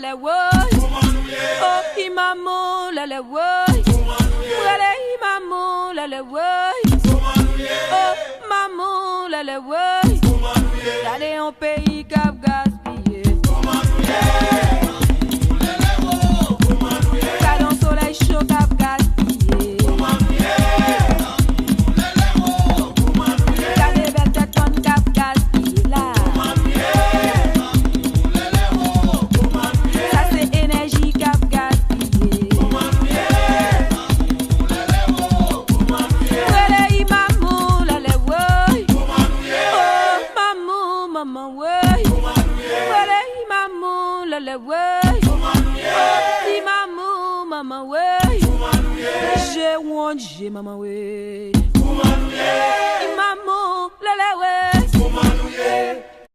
le woy. Oh, imamo la le woy. Wale imamo la le woy. Oh, maman la le woy. D'aller en pays cap gaspillé. Cadon soleil chaud cap gaspillé. Cadé belle tête ton cap gaspillé là. Ça c'est énergie cap gaspillé. Wele maman la le woy. Oh maman maman woy. Wele maman la le woy. Oh maman maman woy. J'ai one j'ai maman woy.